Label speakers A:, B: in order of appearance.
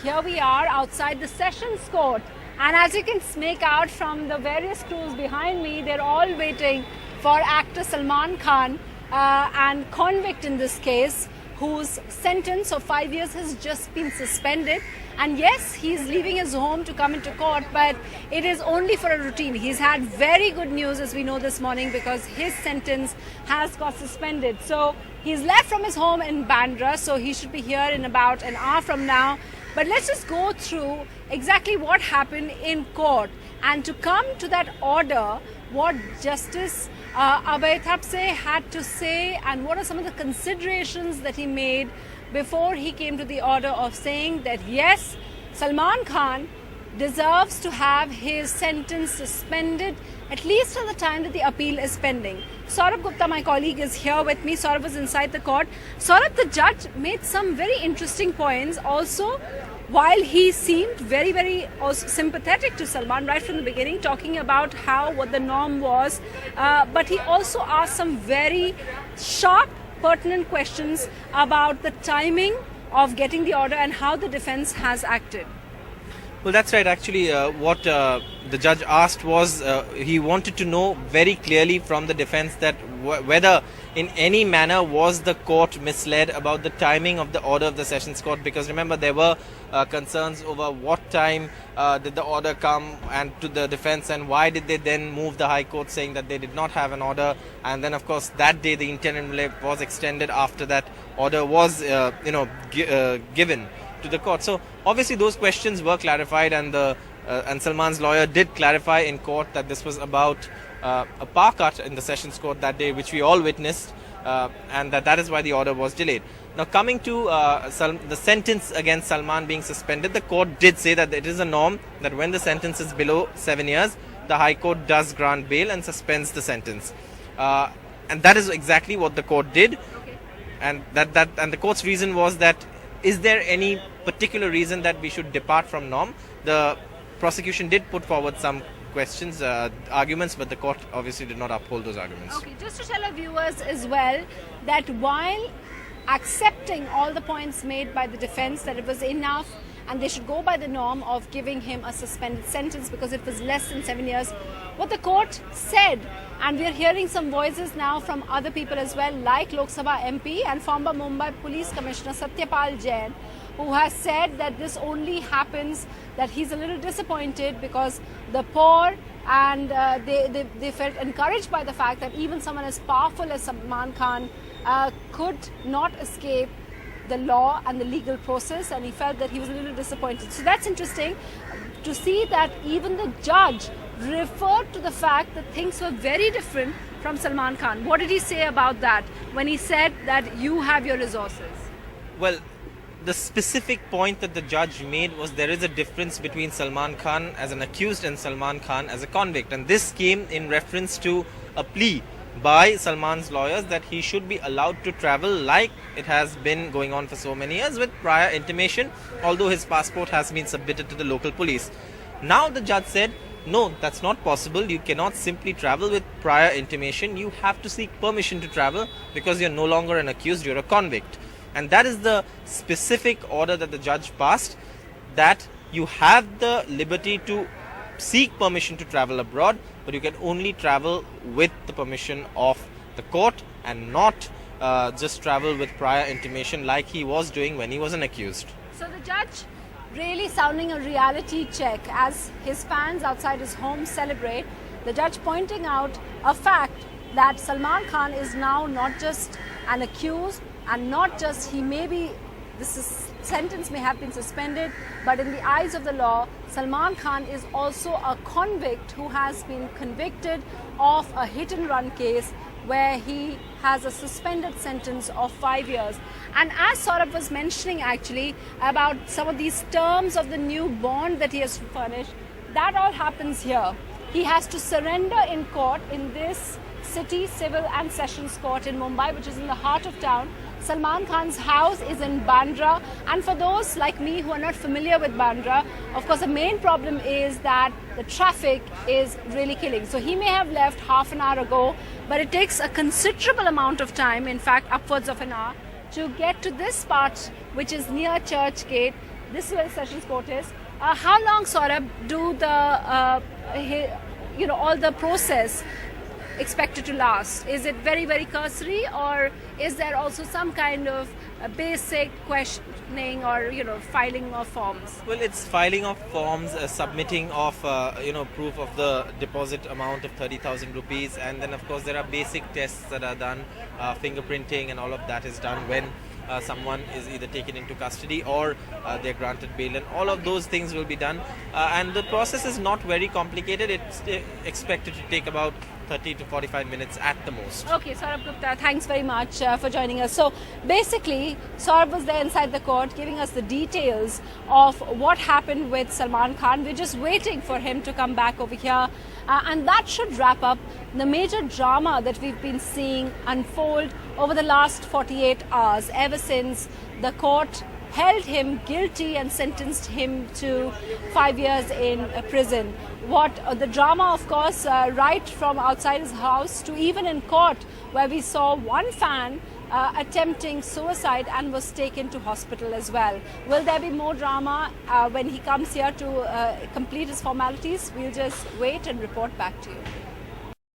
A: here we are outside the Sessions Court. And as you can make out from the various crews behind me, they're all waiting for actor Salman Khan, and convict in this case, whose sentence of 5 years has just been suspended. And yes, he's leaving his home to come into court, but it is only for a routine. He's had very good news, as we know this morning, because his sentence has got suspended. So he's left from his home in Bandra, so he should be here in about an hour from now. But let's just go through exactly what happened in court. And to come to that order, what Justice Abhay Thapse had to say, and what are some of the considerations that he made before he came to the order of saying that yes, Salman Khan deserves to have his sentence suspended at least at the time that the appeal is pending. Saurabh Gupta, my colleague, is here with me. Saurabh was inside the court. Saurabh, the judge made some very interesting points. Also, while he seemed very, very sympathetic to Salman right from the beginning, talking about what the norm was, but he also asked some very sharp, pertinent questions about the timing of getting the order and how the defense has acted.
B: Well, that's right. Actually, what the judge asked was he wanted to know very clearly from the defense that whether in any manner was the court misled about the timing of the order of the Sessions Court, because remember there were concerns over what time did the order come and to the defense, and why did they then move the High Court saying that they did not have an order, and then of course that day the interim was extended after that order was given to the court. So obviously those questions were clarified, and Salman's lawyer did clarify in court that this was about a power cut in the Sessions Court that day, which we all witnessed, and that is why the order was delayed. Now, coming to the sentence against Salman being suspended, the court did say that it is a norm that when the sentence is below 7 years, the High Court does grant bail and suspends the sentence, and that is exactly what the court did. And and the court's reason was that, is there any particular reason that we should depart from norm? The prosecution did put forward some questions, arguments, but the court obviously did not uphold those arguments.
A: Okay, just to tell our viewers as well that while accepting all the points made by the defense that it was enough and they should go by the norm of giving him a suspended sentence because it was less than 7 years, what the court said, and we are hearing some voices now from other people as well, like Lok Sabha MP and former Mumbai Police Commissioner Satyapal Jain, who has said that this only happens, that he's a little disappointed because the poor, and they felt encouraged by the fact that even someone as powerful as Salman Khan could not escape the law and the legal process, and he felt that he was a little disappointed. So that's interesting to see that even the judge referred to the fact that things were very different from Salman Khan. What did he say about that when he said that you have your resources?
B: Well, the specific point that the judge made was there is a difference between Salman Khan as an accused and Salman Khan as a convict, and this came in reference to a plea by Salman's lawyers that he should be allowed to travel like it has been going on for so many years with prior intimation, although his passport has been submitted to the local police. Now the judge said, no, that's not possible. You cannot simply travel with prior intimation. You have to seek permission to travel because you're no longer an accused, you're a convict. And that is the specific order that the judge passed, that you have the liberty to seek permission to travel abroad, but you can only travel with the permission of the court and not just travel with prior intimation like he was doing when he was an accused.
A: So the judge really sounding a reality check as his fans outside his home celebrate. The judge pointing out a fact that Salman Khan is now not just an accused, and not just sentence may have been suspended, but in the eyes of the law, Salman Khan is also a convict who has been convicted of a hit and run case where he has a suspended sentence of 5 years. And as Saurabh was mentioning actually about some of these terms of the new bond that he has furnished, that all happens here. He has to surrender in court in this City Civil and Sessions Court in Mumbai, which is in the heart of town. Salman Khan's house is in Bandra, and for those like me who are not familiar with Bandra, of course the main problem is that the traffic is really killing. So he may have left half an hour ago, but it takes a considerable amount of time, in fact upwards of an hour, to get to this part which is near Church Gate. This is where the Sessions Court is. How long, Saurabh, do all the process expected to last? Is it very, very cursory, or is there also some kind of basic questioning or filing of forms?
B: Well, it's filing of forms, submitting of proof of the deposit amount of 30,000 rupees, and then of course there are basic tests that are done, fingerprinting and all of that is done when someone is either taken into custody or they're granted bail, and all of those things will be done. And the process is not very complicated. It's expected to take about 30 to 45 minutes at the most.
A: Okay, Saurabh Gupta, thanks very much for joining us. So basically, Saurabh was there inside the court giving us the details of what happened with Salman Khan. We're just waiting for him to come back over here. And that should wrap up the major drama that we've been seeing unfold over the last 48 hours, ever since the court held him guilty and sentenced him to 5 years in prison. What the drama, of course, right from outside his house to even in court, where we saw one fan attempting suicide and was taken to hospital as well. Will there be more drama when he comes here to complete his formalities? We'll just wait and report back to you.